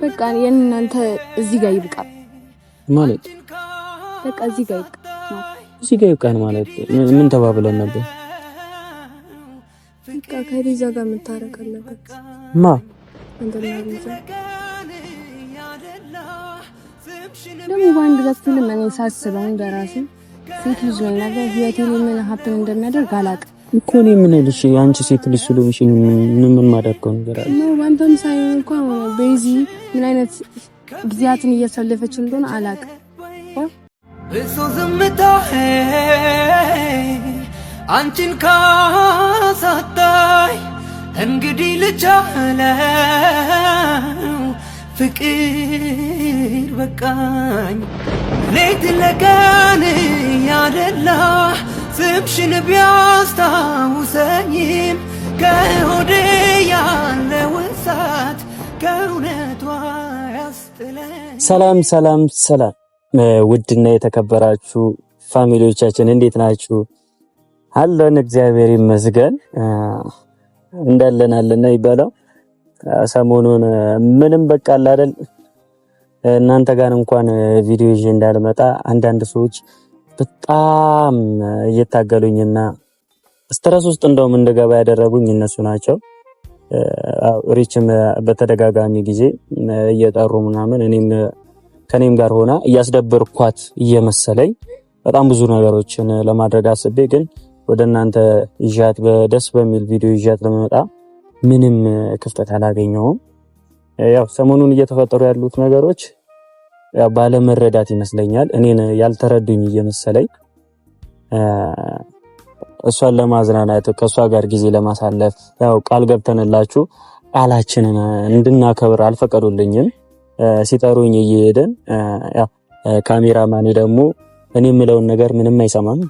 በቃ የእናንተ እዚህ ጋር ይብቃ ማለት በቃ እዚህ ጋር ይብቃ። እዚህ ጋር ይብቃን ማለት ምን ተባብለን ነበር? በቃ ከሪዛ ጋር መታረቅ አለበት። ማ እንደና ሪዛ ደግሞ ባንድ በኩል ምን ሳስበው እንደራሴ ሴት ልጅ ነኝ ነገ ህይወቴ ላይ ምን ሀፕን እንደሚያደርግ አላውቅም እኮ እኔ ምን ልሽ አንቺ ሴት ልጅ ስለሆንሽ ምን ማደርገው ነገር አለ ነው። ባንተም ሳይሆን እንኳን በዚ ምን አይነት ጊዜያትን እያሳለፈች እንደሆነ አላውቅም። እሱ ዝምታ አንቺን ካሳጣኝ እንግዲህ ልቻለው ፍቅር በቃኝ። ሌት ለቀን ያደላ ስምሽን ቢያስታውሰኝም ከሆዴ ያለው እሳት ከእውነቷ ያስጥለኝ። ሰላም ሰላም ሰላም ውድና የተከበራችሁ ፋሚሊዎቻችን እንዴት ናችሁ? አለን እግዚአብሔር ይመስገን እንዳለን ይባላል። ሰሞኑን ምንም በቃ አይደል እናንተ ጋር እንኳን ቪዲዮ ይዤ እንዳልመጣ አንዳንድ ሰዎች በጣም እየታገሉኝና ስትረስ ውስጥ እንደውም እንደገባ ያደረጉኝ እነሱ ናቸው። ሪችም በተደጋጋሚ ጊዜ እየጠሩ ምናምን ከኔም ጋር ሆና እያስደበርኳት እየመሰለኝ በጣም ብዙ ነገሮችን ለማድረግ አስቤ ግን ወደ እናንተ ይዣት በደስ በሚል ቪዲዮ ይዣት ለመጣ ምንም ክፍተት አላገኘሁም። ያው ሰሞኑን እየተፈጠሩ ያሉት ነገሮች ያው ባለመረዳት ይመስለኛል እኔን ያልተረዱኝ እየመሰለኝ እሷን ለማዝናናት ከሷ ጋር ጊዜ ለማሳለፍ ያው ቃል ገብተንላችሁ ቃላችንን እንድናከብር አልፈቀዱልኝም። ሲጠሩኝ እየሄደን ያው ካሜራማኔ ደግሞ እኔ የምለውን ነገር ምንም አይሰማም።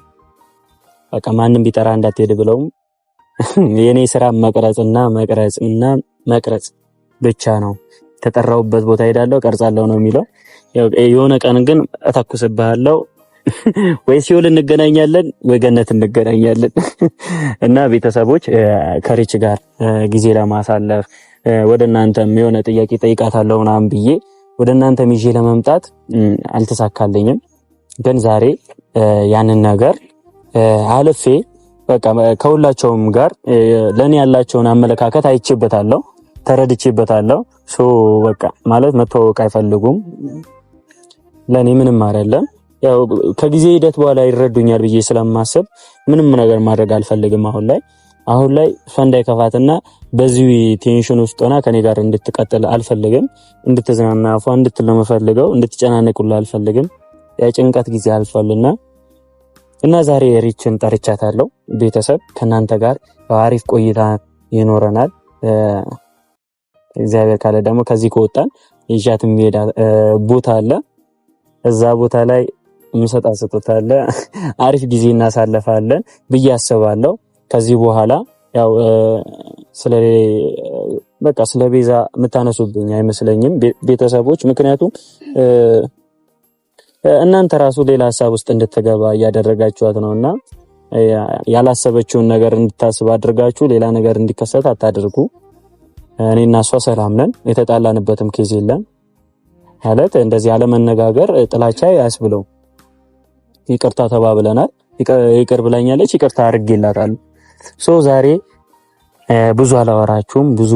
በቃ ማንንም ቢጠራ እንዳትሄድ ብለውም የኔ ስራ መቅረጽ ብቻ ነው። ተጠራውበት ቦታ ሄዳለሁ ቀርጻለሁ ነው የሚለው። የሆነ ቀን ግን እተኩስብሃለሁ ወይ ሲኦል እንገናኛለን ወይ ገነት እንገናኛለን። እና ቤተሰቦች ከሪች ጋር ጊዜ ለማሳለፍ ወደ እናንተም የሆነ ጥያቄ ጠይቃታለሁ ምናምን ብዬ ወደ እናንተም ይዤ ለመምጣት አልተሳካልኝም። ግን ዛሬ ያንን ነገር አልፌ በቃ ከሁላቸውም ጋር ለኔ ያላቸውን አመለካከት አይቼበታለሁ፣ ተረድቼበታለሁ። በቃ ማለት መተዋወቅ አይፈልጉም፣ ለኔ ምንም አይደለም። ያው ከጊዜ ሂደት በኋላ ይረዱኛል ብዬ ስለማስብ ምንም ነገር ማድረግ አልፈልግም። አሁን ላይ እሷ እንዳይከፋትና በዚህ ቴንሽን ውስጥ ሆና ከኔ ጋር እንድትቀጥል አልፈልግም። እንድትዝናና አፏ እንድትል ነው የምፈልገው፣ እንድትጨናነቁላ አልፈልግም። የጭንቀት ጊዜ አልፏልና እና ዛሬ ሪችን ጠርቻታለሁ። ቤተሰብ ከናንተ ጋር አሪፍ ቆይታ ይኖረናል። እግዚአብሔር ካለ ደግሞ ከዚህ ከወጣን ይዣት የሚሄድ ቦታ አለ። እዛ ቦታ ላይ እንሰጣስጡት አለ አሪፍ ጊዜ እናሳልፋለን ብዬ አስባለሁ። ከዚህ በኋላ ያው ስለ ቤዛ የምታነሱብኝ አይመስለኝም ቤተሰቦች። ምክንያቱም እናንተ ራሱ ሌላ ሀሳብ ውስጥ እንድትገባ እያደረጋችኋት ነውና ያላሰበችውን ነገር እንድታስብ አድርጋችሁ ሌላ ነገር እንዲከሰት አታድርጉ። እኔና እሷ ሰላም ነን፣ የተጣላንበትም ኬዝ የለም። ማለት እንደዚህ አለመነጋገር ጥላቻ ያስብለው። ይቅርታ ተባብለናል፣ ይቅር ብላኛለች፣ ይቅርታ አድርጌላታለሁ። ዛሬ ብዙ አላወራችሁም፣ ብዙ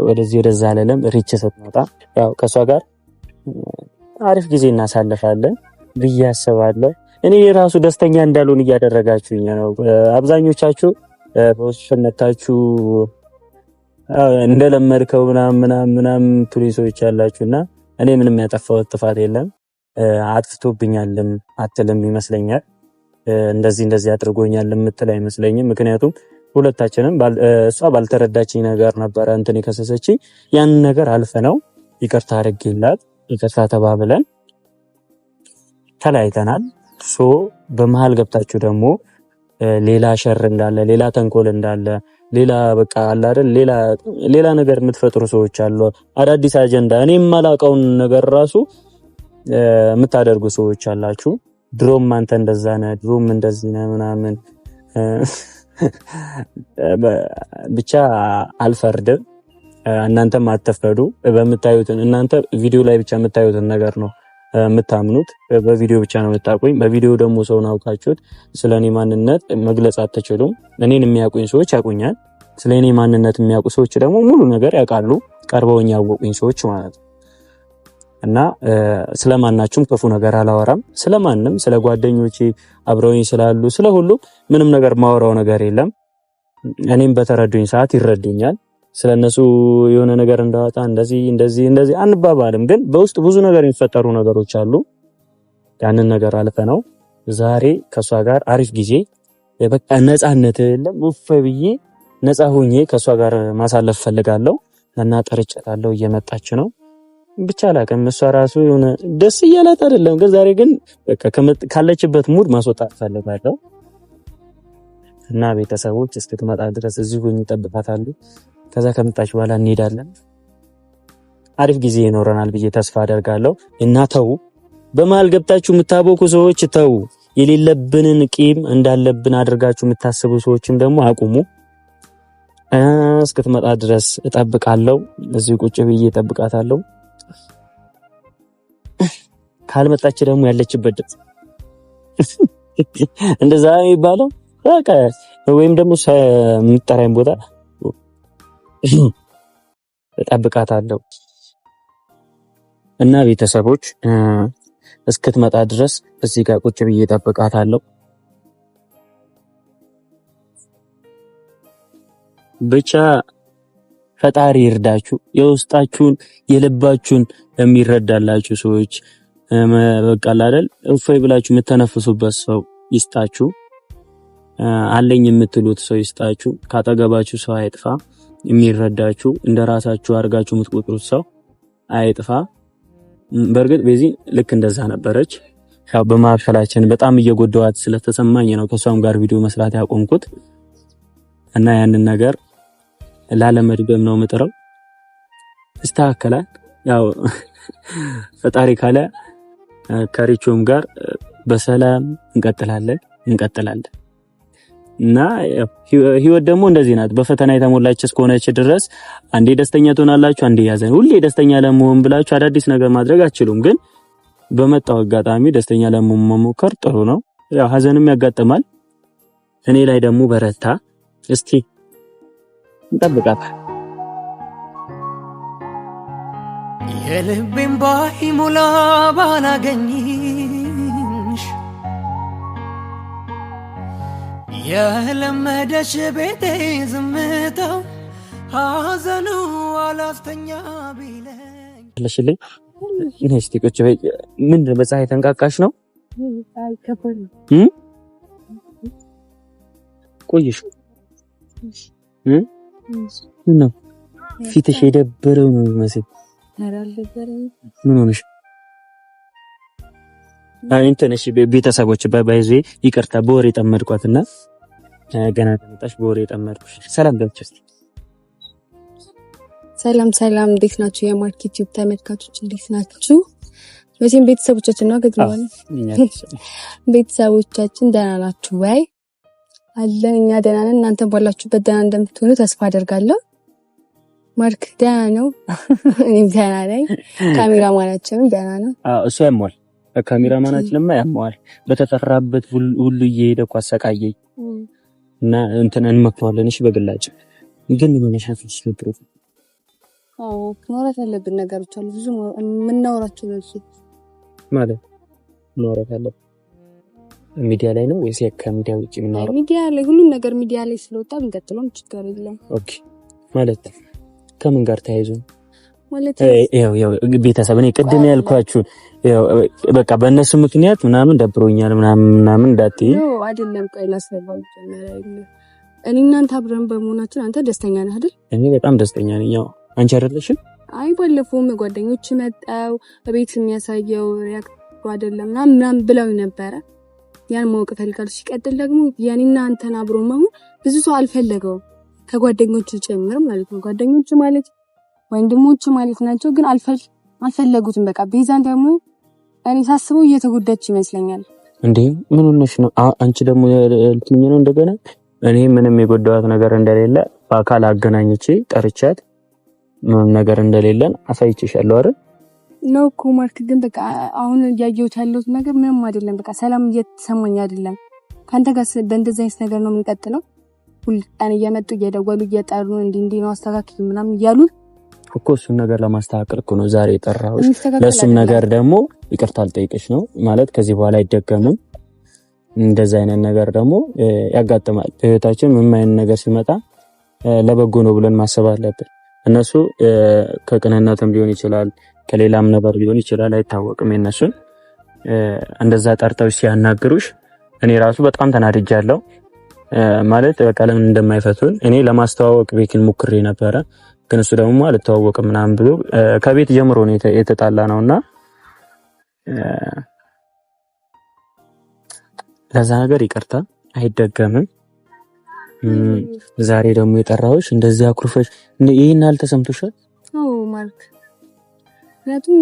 ወደዚህ ወደዛ አለለም። ሪች ስትመጣ ያው ከሷ ጋር አሪፍ ጊዜ እናሳልፋለን ብዬ አስባለሁ። እኔ ራሱ ደስተኛ እንዳልሆን እያደረጋችሁኝ ነው። አብዛኞቻችሁ በውስጥነታችሁ እንደለመድከው ምናምን ፖሊሶች ያላችሁና እኔ ምንም ያጠፋሁት ጥፋት የለም። አጥፍቶብኛልም አትልም ይመስለኛል። እንደዚህ አድርጎኛል የምትል አይመስለኝም። ምክንያቱም ሁለታችንም እሷ ባልተረዳችኝ ነገር ነበረ የከሰሰችኝ። ያን ነገር አልፈነው ይቅርታ አድርጌላት ይቅርታ ተባብለን ተለያይተናል። በመሃል ገብታችሁ ደግሞ ሌላ ሸር እንዳለ፣ ሌላ ተንኮል እንዳለ፣ ሌላ በቃ አለ አይደል ሌላ ነገር የምትፈጥሩ ሰዎች አሉ። አዳዲስ አጀንዳ እኔ የማላውቀውን ነገር ራሱ የምታደርጉ ሰዎች አላችሁ። ድሮም አንተ እንደዛ ነህ፣ ድሮም እንደዚህ ነህ ምናምን ብቻ አልፈርድም። እናንተም አትፍረዱ። በምታዩት እናንተ ቪዲዮ ላይ ብቻ የምታዩትን ነገር ነው የምታምኑት። በቪዲዮ ብቻ ነው የምታውቁኝ። በቪዲዮ ደግሞ ሰውን አውቃችሁት ስለኔ ማንነት መግለጽ አትችሉም። እኔን የሚያውቁኝ ሰዎች ያውቁኛል። ስለኔ ማንነት የሚያውቁ ሰዎች ደግሞ ሙሉ ነገር ያውቃሉ። ቀርበውኝ ያወቁኝ ሰዎች ማለት ነው። እና ስለማናችሁም ክፉ ነገር አላወራም። ስለማንም፣ ስለ ጓደኞቼ አብረውኝ ስላሉ ስለሁሉ ምንም ነገር ማወራው ነገር የለም። እኔም በተረዱኝ ሰዓት ይረዱኛል። ስለነሱ የሆነ ነገር እንዳወጣ እንደዚህ አንባባልም። ግን በውስጥ ብዙ ነገር የሚፈጠሩ ነገሮች አሉ። ያንን ነገር አልፈ ነው ዛሬ ከሷ ጋር አሪፍ ጊዜ በቃ ነፃነት የለም ብዬ ነፃ ሆኜ ከሷ ጋር ማሳለፍ ፈልጋለሁ እና ጠርጫታለሁ። እየመጣች ነው ብቻ ላቀም እሷ ራሱ የሆነ ደስ እያላት አይደለም። ግን ዛሬ ግን በቃ ካለችበት ሙድ ማስወጣት ፈልጋለሁ እና ቤተሰቦች እስክትመጣ ድረስ እዚሁ ሆኜ እጠብቃታለሁ። ከዛ ከመጣች በኋላ እንሄዳለን። አሪፍ ጊዜ ይኖረናል ብዬ ተስፋ አደርጋለሁ። እና ተው፣ በመሃል ገብታችሁ የምታቦኩ ሰዎች ተው። የሌለብንን ቂም እንዳለብን አድርጋችሁ የምታስቡ ሰዎችም ደግሞ አቁሙ። እስክትመጣ ድረስ እጠብቃለሁ። እዚሁ ቁጭ ብዬ እጠብቃታለሁ። ካልመጣች ደግሞ ያለችበት ድረስ እንደዛ የሚባለው በቃ ወይም ደግሞ የምትጠራኝ ቦታ እጠብቃታለሁ። እና ቤተሰቦች እስክትመጣ ድረስ እዚህ ጋር ቁጭ ብዬ እጠብቃታለሁ። ብቻ ፈጣሪ ይርዳችሁ። የውስጣችሁን የልባችሁን የሚረዳላችሁ ሰዎች በቃ አይደል እፎይ ብላችሁ የምትነፍሱበት ሰው ይስጣችሁ። አለኝ የምትሉት ሰው ይስጣችሁ። ካጠገባችሁ ሰው አይጥፋ። የሚረዳችሁ እንደራሳችሁ አድርጋችሁ የምትቆጥሩት ሰው አይጥፋ። በእርግጥ በዚህ ልክ እንደዛ ነበረች። ያው በማዕከላችን በጣም እየጎዳዋት ስለተሰማኝ ነው ከሷም ጋር ቪዲዮ መስራት ያቆምኩት እና ያንን ነገር ላለመድገም ነው የምጥረው። ይስተካከላል። ያው ፈጣሪ ካለ ከሪቾም ጋር በሰላም እንቀጥላለን። እና ህይወት ደግሞ እንደዚህ ናት። በፈተና የተሞላች እስከሆነች ድረስ አንዴ ደስተኛ ትሆናላችሁ፣ አንዴ ያዘን። ሁሌ ደስተኛ ለመሆን ብላችሁ አዳዲስ ነገር ማድረግ አትችሉም። ግን በመጣው አጋጣሚ ደስተኛ ለመሆን መሞከር ጥሩ ነው። ያው ሀዘንም ያጋጥማል። እኔ ላይ ደግሞ በረታ። እስቲ እንጠብቃት። የልቤን ባይሞላ ባላገኝሽ የለመደሽ ቤቴ ዝምታው ሐዘኑ አላስተኛ ቢለኝ ለሽልኝ እኔ እስቲ ቁጭ በይ። ምንድን በፀሐይ ተንቃቃሽ ነው? ቆይሽ ነው ፊትሽ የደበረው ነው የሚመስል። ምን ሆነሽ? እንትን እሺ ቤተሰቦች በባይዜ ይቅርታ በወሬ ጠመድኳትና ገና ተመጣሽ በወሬ ጠመድኩሽ። ሰላም በልሽ። ሰላም እንዴት ናችሁ? የማርክ ዩቲዩብ ተመልካቾች እንዴት ናችሁ? መቼም ቤተሰቦቻችን ነው ገጥሟል። ቤተሰቦቻችን ደህና ናችሁ ወይ? አለን እኛ ደህና ነን። እናንተ ባላችሁበት ደህና እንደምትሆኑ ተስፋ አደርጋለሁ። ማርክ ደህና ነው፣ እኔም ደህና ነኝ። ካሜራማናችንም ደህና ነው። እሱ ያሟል። ካሜራማናችንማ ያሟል። በተፈራበት ሁሉ እየሄደ እኮ አሰቃየኝ እና እንትን እንመክረዋለን። እሺ በግላጭ ግን ምን ያሻፍሽ ነው? ማውራት ያለብን ነገሮች አሉ። ብዙ የምናወራቸው ነው ማለት ማውራት ያለብን ሚዲያ ላይ ነው ወይስ ከሚዲያ ውጪ የምናወራው? ሚዲያ ላይ ሁሉም ነገር ሚዲያ ላይ ስለወጣ ብንቀጥለው ችግር የለም። ኦኬ ማለት ከምን ጋር ተያይዞ ማለት ያው ቤተሰብ እኔ ቅድም ያልኳችሁ ያው በቃ በእነሱ ምክንያት ምናምን ደብሮኛል ምናምን እንዳትዪ ነው አይደለም። ቆይ ላስረዳው ጀመረ። እኔ እናንተ አብረን በመሆናችን አንተ ደስተኛ ነህ አይደል? እኔ በጣም ደስተኛ ነኝ። ያው አንቺ አይደለሽም? አይ ባለፈው ጓደኞች መጣው በቤት የሚያሳየው ሪያክት አይደለም ምናምን ብለው ነበረ። ያን ማወቅ ፈልጋለሁ። ሲቀጥል ደግሞ ያኔና አንተን አብሮ መሆን ብዙ ሰው አልፈለገውም ከጓደኞቹ ጭምር ማለት ነው። ጓደኞቹ ማለት ወንድሞቹ ማለት ናቸው፣ ግን አልፈለጉትም። በቃ ቤዛን ደግሞ እኔ ሳስበው እየተጎዳች ይመስለኛል። እንዴ ምን ሆነሽ ነው? አንቺ ደግሞ ልትኝ ነው እንደገና? እኔ ምንም የጎዳዋት ነገር እንደሌለ በአካል አገናኝቼ ጠርቻት ምንም ነገር እንደሌለን አሳይቼሻለሁ አይደል ነው እኮ ማርክ። ግን በቃ አሁን ያየሁት ያለሁት ነገር ምንም አይደለም። በቃ ሰላም እየተሰማኝ አይደለም። ካንተ ጋር በእንደዚህ አይነት ነገር ነው የምንቀጥለው? ሁሉ ቀን እየመጡ እየደወሉ እየጠሩ እንዲህ ነው አስተካክል ምናምን እያሉ እኮ እሱን ነገር ለማስተካከል እኮ ነው ዛሬ የጠራሁሽ። ለሱም ነገር ደግሞ ይቅርታ ልጠይቅሽ ነው ማለት ከዚህ በኋላ አይደገምም። እንደዛ አይነት ነገር ደግሞ ያጋጥማል በህይወታችን። ምንም አይነት ነገር ሲመጣ ለበጎ ነው ብለን ማሰብ አለብን። እነሱ ከቅንነትም ሊሆን ይችላል ከሌላም ነገር ሊሆን ይችላል አይታወቅም። የነሱን እንደዛ ጠርተው ሲያናግሩሽ እኔ ራሱ በጣም ተናድጃለሁ። ማለት በቃ ለምን እንደማይፈቱን እኔ ለማስተዋወቅ ቤኪን ሞክሬ ነበረ፣ ግን እሱ ደግሞ አልተዋወቅም ምናምን ብሎ ከቤት ጀምሮ ነው የተጣላ ነውና ለዛ ነገር ይቅርታ አይደገምም። ዛሬ ደግሞ የጠራሁሽ እንደዚህ አኩርፈሽ ይሄን አልተሰምቶሻል? አዎ ማርክ፣ ምክንያቱም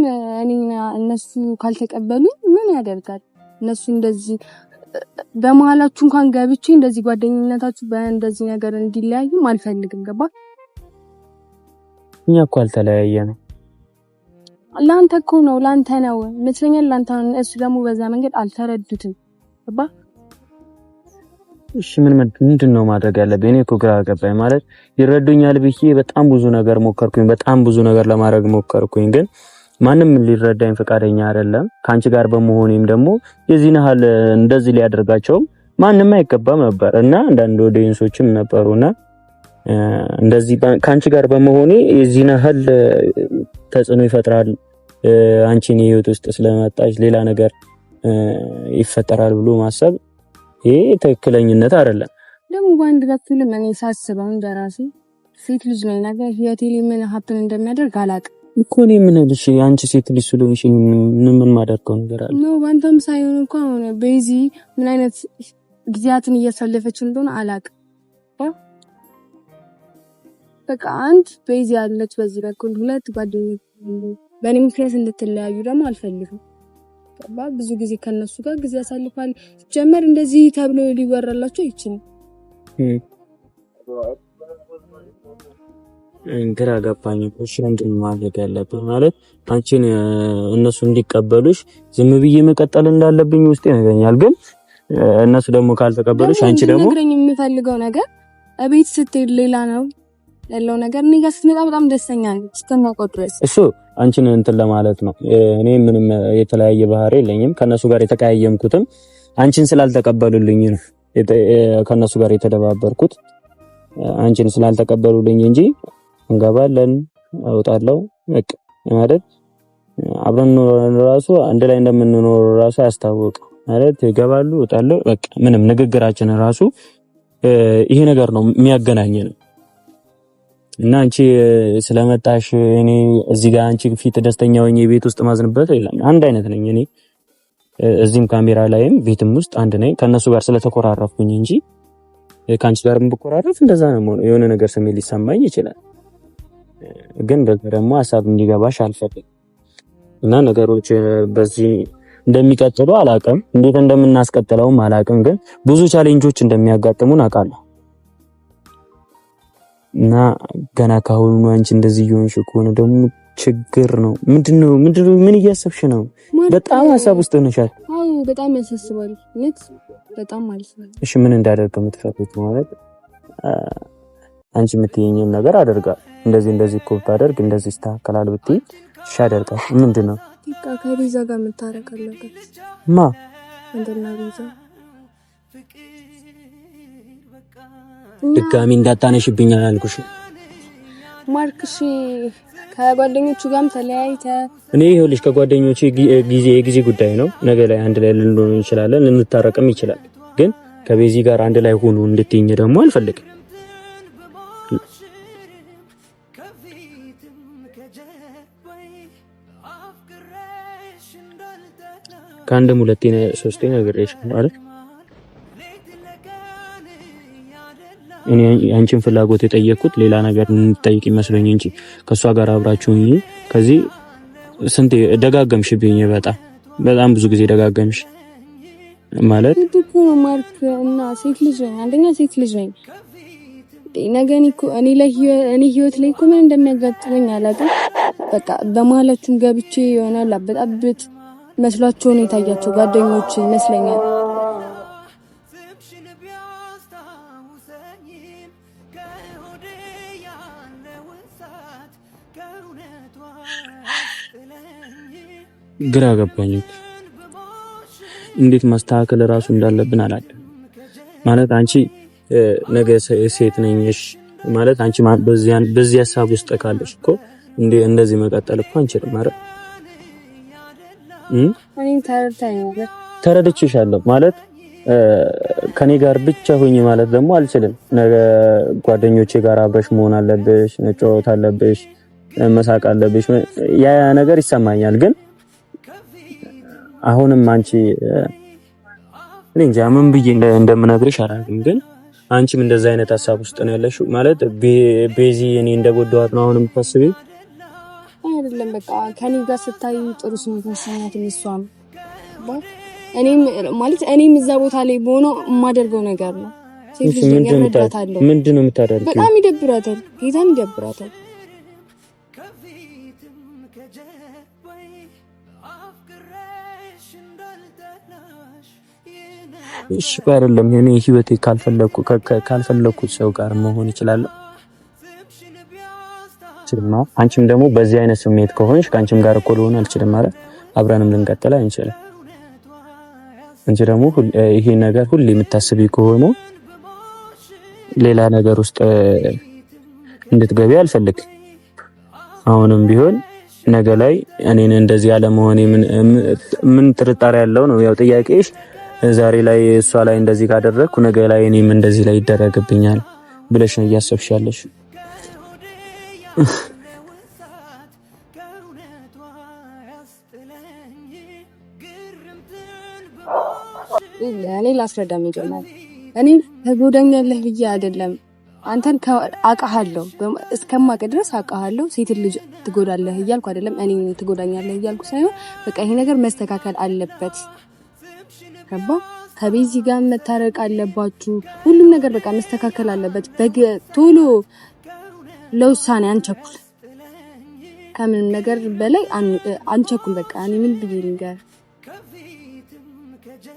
እነሱ ካልተቀበሉ ምን ያደርጋል? እነሱ እንደዚህ በመሀላችሁ እንኳን ገብቼ እንደዚህ ጓደኝነታችሁ በእንደዚህ ነገር እንዲለያዩም አልፈልግም። ገባ? እኛ እኮ አልተለያየንም። ላንተ እኮ ነው ላንተ ነው መስለኛል ላንተ ነው። እሱ ደግሞ በዛ መንገድ አልተረዱትም። ገባ? እሺ ምንድን ነው ማድረግ ያለብኝ? እኔ እኮ ግራ ገባኝ። ማለት ይረዱኛል ብዬ በጣም ብዙ ነገር ሞከርኩኝ፣ በጣም ብዙ ነገር ለማድረግ ሞከርኩኝ፣ ግን ማንም ሊረዳኝ ፈቃደኛ አይደለም። ካንቺ ጋር በመሆኔም ደግሞ የዚህን ያህል እንደዚህ ሊያደርጋቸውም ማንም አይገባም ነበር እና አንዳንድ ኦዲየንሶችም ነበሩና እንደዚህ ካንቺ ጋር በመሆኔ የዚህን ያህል ተጽዕኖ ይፈጥራል አንቺን ህይወት ውስጥ ስለመጣች ሌላ ነገር ይፈጠራል ብሎ ማሰብ ይሄ ትክክለኛነት አይደለም። ደግሞ ባንድ ጋር እኔ ሳስበው እንደራሴ ሴት ልጅ ነኝ፣ ነገር ህይወቴ ላይ ምን ሀፕን እንደሚያደርግ አላውቅም እኮ እኔ ምን ልሽ አንቺ ሴት ልጅ ስለሆንሽ ምን ማደርገው ነገር አለ ነው። ባንተም ሳይሆን እንኳን ሆነ በዚህ ምን አይነት ጊዜያትን እያሳለፈች እንደሆነ አላውቅም። በቃ አንድ በዚህ ያለች በዚህ በኩል ሁለት ጓደኞች በእኔ ምክንያት እንድትለያዩ ደግሞ አልፈልግም። ብዙ ጊዜ ከነሱ ጋር ጊዜ ያሳልፋል። ጀመር እንደዚህ ተብሎ ሊወራላችሁ አይችልም። ግራ ገባኝ። እሺ ምንድን ማድረግ ያለብኝ? ማለት አንቺን እነሱ እንዲቀበሉሽ ዝም ብዬ መቀጠል እንዳለብኝ ውስጤ ነገኛል። ግን እነሱ ደግሞ ካልተቀበሉሽ አንቺ ደግሞ ነግረኝ የምፈልገው ነገር እቤት ስትሄድ ሌላ ነው ያለው ነገር። እኔ ጋር ስትመጣ በጣም ደስተኛ ነኝ እስከማውቀው ድረስ። እሱ አንቺን እንትን ለማለት ነው። እኔ ምንም የተለያየ ባህሪ የለኝም። ከነሱ ጋር የተቀያየምኩትም አንቺን ስላልተቀበሉልኝ ነው ከነሱ ጋር የተደባበርኩት። አንቺን ስላልተቀበሉልኝ እንጂ እንገባለን አውጣለሁ በቃ ማለት አብረን ራሱ አንድ ላይ እንደምንኖር ራሱ ያስታውቅ ማለት ይገባሉ እወጣለሁ በቃ ምንም ንግግራችን ራሱ ይሄ ነገር ነው የሚያገናኘን። እና አንቺ ስለመጣሽ እኔ እዚህ ጋር አንቺ ፊት ደስተኛ ሆኜ ቤት ውስጥ ማዝንበት የለም። አንድ አይነት ነኝ እኔ እዚህም ካሜራ ላይም ቤትም ውስጥ አንድ ነኝ። ከነሱ ጋር ስለተኮራረፍኩኝ እንጂ ካንቺ ጋርም ብኮራረፍ እንደዛ ነው የሆነ ነገር ስሜት ሊሰማኝ ይችላል። ግን ደግሞ ሐሳብ እንዲገባሽ አልፈልግም። እና ነገሮች በዚህ እንደሚቀጥሉ አላውቅም፣ እንዴት እንደምናስቀጥለውም አላውቅም። ግን ብዙ ቻሌንጆች እንደሚያጋጥሙን አውቃለሁ። እና ገና ካሁኑ አንቺ እንደዚህ ይሆንሽ ከሆነ ደግሞ ችግር ነው። ምንድነው ምን እያሰብሽ ነው? በጣም ሐሳብ ውስጥ ሆነሻል። አዎ በጣም ያሳስባል። በጣም ማለት ነው። እሺ ምን እንዳደርግ የምትፈልጊው? ማለት አንቺ የምትይኝን ነገር አደርጋለሁ። እንደዚህ እኮ ብታደርግ እንደዚህ ይስተካከላል ብትይ እሺ አደርጋለሁ። ምንድነው? በቃ ከሪዛ ጋር የምታረቀለው ማ እንደና ሪዛ ድጋሚ እንዳታነሽብኝ አልኩሽ ማርክሽ። ከጓደኞቹ ጋርም ተለያይተ እኔ ይኸውልሽ ከጓደኞቼ የጊዜ ጉዳይ ነው። ነገ ላይ አንድ ላይ ልንሆን እንችላለን፣ ልንታረቅም ይችላል። ግን ከቤዚ ጋር አንድ ላይ ሆኖ እንድትይኝ ደግሞ አልፈልግም። ከአንድም ሁለቴ ሶስቴ ነግሬሽ ማለት እኔ አንቺን ፍላጎት የጠየቅኩት ሌላ ነገር እንጠይቅ ይመስለኝ እንጂ ከሷ ጋር አብራችሁኝ ከዚህ ስንት ደጋገምሽብኝ። በጣም ብዙ ጊዜ ደጋገምሽ ማለት እኮ ማርክ። እና ሴት ልጅ ነኝ፣ አንደኛ ሴት ልጅ ነኝ። ነገ እኔ ህይወት ላይ እኮ ምን እንደሚያጋጥመኝ አላውቅም። በቃ በመሀላችሁም ገብቼ ይሆናል አበጣብጥ መስሏቸው ነው የታያቸው ጓደኞች ይመስለኛል። ግራ ገባኝ። እንዴት ማስተካከል ራሱ እንዳለብን አላውቅም። ማለት አንቺ ነገ ሴት ነኝሽ ማለት አንቺ በዚህ ሀሳብ ውስጥ ካለሽ እኮ እንደዚህ መቀጠል እኮ አንችልም ማለት ተረድቼሻለሁ ማለት ከኔ ጋር ብቻ ሆኜ ማለት ደግሞ አልችልም። ነገ ጓደኞቼ ጋር አብረሽ መሆን አለብሽ፣ መጫወት አለብሽ፣ መሳቅ አለብሽ። ያ ነገር ይሰማኛል። ግን አሁንም አንቺ እንጃ ምን ብዬ እንደምነግርሽ አላውቅም። ግን አንቺም እንደዛ አይነት ሀሳብ ውስጥ ነው ያለሽው ማለት ቤዚ እኔ እንደጎዳኋት ነው አሁንም ታስቢው አይደለም። በቃ ከኔ ጋር ስታይ ጥሩ ስሜት መሰማት እሷም እኔም እዛ ቦታ ላይ ሆኖ የማደርገው ነገር ነው። ምንድነው የምታደርጊው? በጣም ይደብራታል፣ ጌታን ይደብራታል። እሺ አይደለም እኔ ህይወቴ ካልፈለኩት ሰው ጋር መሆን ይችላል። አንቺም ደግሞ በዚህ አይነት ስሜት ከሆንሽ ከአንቺም ጋር እኮ ልሆን አልችልም ማለት አብረንም ልንቀጥል አንችልም። እንጂ ደግሞ ይሄ ነገር ሁሌ የምታስቢ ከሆነ ሌላ ነገር ውስጥ እንድትገቢ አልፈልግም። አሁንም ቢሆን ነገ ላይ እኔን እንደዚህ ያለ መሆኔ ምን ጥርጣሬ ያለው ነው? ያው ጥያቄሽ ዛሬ ላይ እሷ ላይ እንደዚህ ካደረግኩ ነገ ላይ እኔም እንደዚህ ላይ ይደረግብኛል ብለሽ ነው እያሰብሽ ያለሽ። እኔ ላስረዳም ይጀምራል። እኔ ተጎዳኛለህ ብዬ አይደለም አንተን አውቃለሁ እስከማውቅ ድረስ አውቃለሁ። ሴት ልጅ ትጎዳለህ እያልኩ አይደለም። እኔ ትጎዳኛለህ እያልኩ ሳይሆን በቃ ይሄ ነገር መስተካከል አለበት። ገባ? ከቤዚ ጋር መታረቅ አለባችሁ። ሁሉም ነገር በቃ መስተካከል አለበት። ቶሎ ለውሳኔ አንቸኩል። ከምንም ነገር በላይ አንቸኩል። በቃ እኔ ምን ብዬ ልንገር፣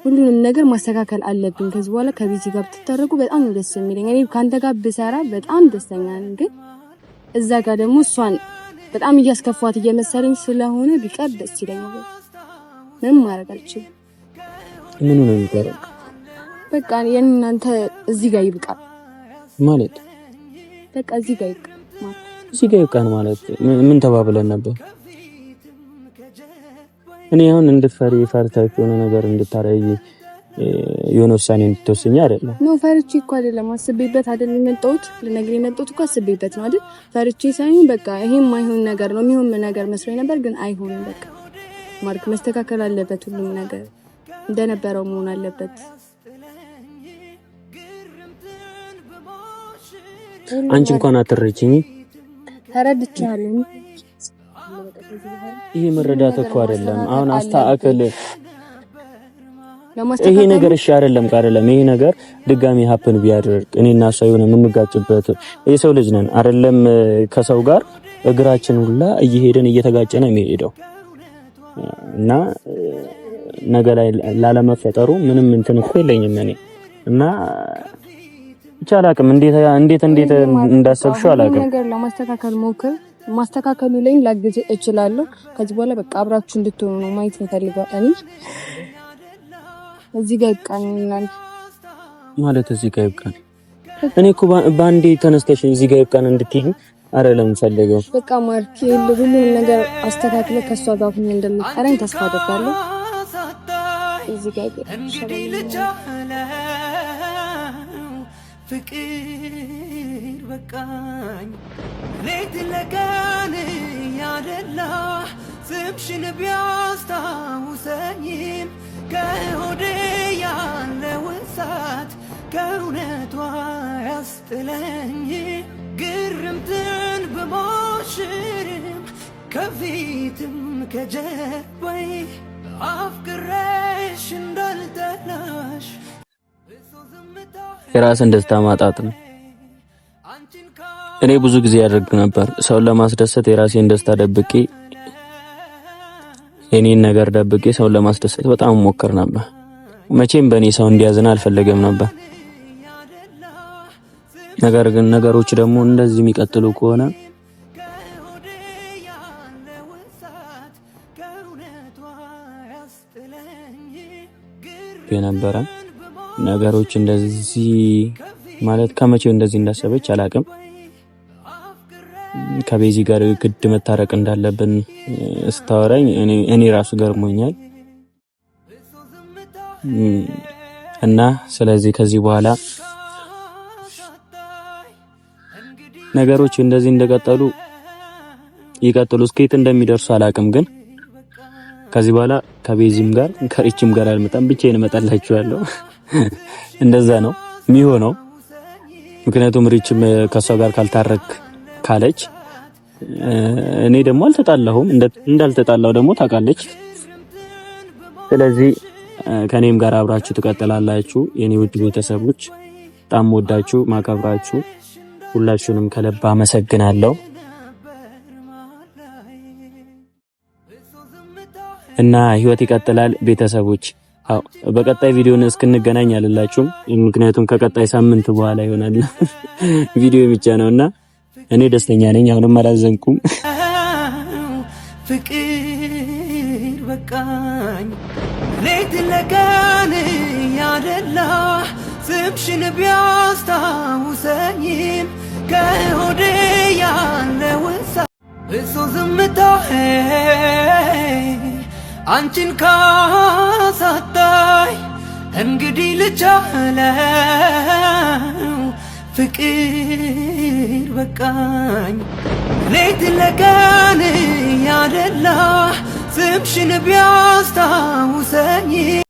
ሁሉንም ነገር ማስተካከል አለብኝ። ከዚህ በኋላ ከቤዚ ጋር ብትታረቁ በጣም ነው ደስ የሚለኝ። እኔ ካንተ ጋር ብሰራ በጣም ደስተኛ ነኝ። ግን እዛ ጋር ደግሞ እሷን በጣም እያስከፋት እየመሰለኝ ስለሆነ ቢቀር ደስ ይለኛል። ምንም ማድረግ አልችልም። ምን ነው የሚቀረው? በቃ የእናንተ እዚህ ጋር ይብቃል ማለት በቃ እዚህ ጋር ይብቃል ማለት እዚህ ጋር ይብቃል ማለት ምን ተባብለን ነበር? እኔ አሁን እንድትፈሪ ፈርታችሁ የሆነ ነገር እንድታረይ የሆነ ውሳኔ እንድትወስኝ አይደለም። ነው ፈርቼ እኮ አይደለም፣ አስቤበት አይደለም የመጣሁት። ልነግርህ የመጣሁት እኮ አስቤበት ነው አይደል? ፈርቼ ሳይሆን በቃ ይሄ የማይሆን ነገር ነው። የሚሆን ነገር መስሎኝ ነበር፣ ግን አይሆንም። በቃ ማርክ መስተካከል አለበት። ሁሉም ነገር እንደነበረው መሆን አለበት። አንቺ እንኳን አትረጂኝ። ተረድቻለሁ። ይሄ መረዳት እኮ አይደለም። አሁን አስተካከል። ይሄ ነገር እሺ አይደለም አይደለም። ይሄ ነገር ድጋሚ ሀፕን ቢያደርግ እኔና እሷ የሆነ የምንጋጭበት የሰው ልጅ ነን አይደለም? ከሰው ጋር እግራችን ሁላ እየሄደን እየተጋጨነ የሚሄደው እና ነገ ላይ ላለመፈጠሩ ምንም እንትን እኮ የለኝም እኔ እና ብቻ አላውቅም። እንዴት እንዳሰብሽው አላውቅም። ነገር ለማስተካከል ሞክር። ማስተካከሉ ላይ ላግዝ እችላለሁ። ከዚህ በኋላ በቃ አብራችሁ እንድትሆኑ ነው ማየት የምፈልገው። እዚህ ጋር ይብቃኝ ማለት እዚህ ጋር ይብቃኝ። እኔ እኮ ባንዴ ተነስተሽ እዚህ ጋር ይብቃን እንድትይኝ አይደለም ፈልገው። በቃ ማርክ ሁሉም ነገር አስተካክለ ከሷ ጋር ሆኜ እንደምትቀረኝ ተስፋ አደርጋለሁ። እዚህ ጋር ይብቃኝ። ፍቅር በቃኝ ሌት ለቀን ያደላ ስምሽን ቢያስታውሰኝም ከሆዴ ያለው እሳት ከእውነቷ ያስጥለኝ። ግርምትን ብሞሽርም ከፊትም ከጀርባዬ አፍቅሬሽ እንዳልጠላሽ የራስን ደስታ ማጣት ነው። እኔ ብዙ ጊዜ ያደርግ ነበር ሰውን ለማስደሰት የራሴን ደስታ ደብቄ የኔን ነገር ደብቄ ሰውን ለማስደሰት በጣም ሞክር ነበር። መቼም በእኔ ሰው እንዲያዝን አልፈለገም ነበር። ነገር ግን ነገሮች ደግሞ እንደዚህ የሚቀጥሉ ከሆነ የነበረ ነገሮች እንደዚህ ማለት ከመቼው እንደዚህ እንዳሰበች አላቅም። ከቤዚ ጋር ግድ መታረቅ እንዳለብን ስታወራኝ እኔ ራሱ ገርሞኛል። እና ስለዚህ ከዚህ በኋላ ነገሮች እንደዚህ እንደቀጠሉ ይቀጥሉ። እስከየት እንደሚደርሱ አላቅም። ግን ከዚህ በኋላ ከቤዚም ጋር ከሪችም ጋር አልመጣም፣ ብቻዬን እመጣላችኋለሁ። እንደዛ ነው የሚሆነው። ምክንያቱም ሪችም ከሷ ጋር ካልታረክ ካለች እኔ ደግሞ አልተጣላሁም፣ እንዳልተጣላው ደግሞ ታውቃለች። ስለዚህ ከኔም ጋር አብራችሁ ትቀጥላላችሁ። የኔ ውድ ቤተሰቦች በጣም ወዳችሁ ማከብራችሁ ሁላችሁንም ከልብ አመሰግናለሁ እና ህይወት ይቀጥላል ቤተሰቦች። በቀጣይ ቪዲዮን እስክንገናኝ አልላችሁም፣ ምክንያቱም ከቀጣይ ሳምንት በኋላ ይሆናል ቪዲዮ የሚጫነውና እኔ ደስተኛ ነኝ። አሁንም አላዘንኩም። ፍቅር በቃኝ ሌት ለቀን ያደላ ስምሽን ቢያስታውሰኝም ከሆዴ ያለውሳ እሱ ዝምታ አንቺን ካሳጣኝ እንግዲህ ልቻለው ፍቅር በቃኝ ሌት ለቀን ያደላ ስምሽን ቢያስታ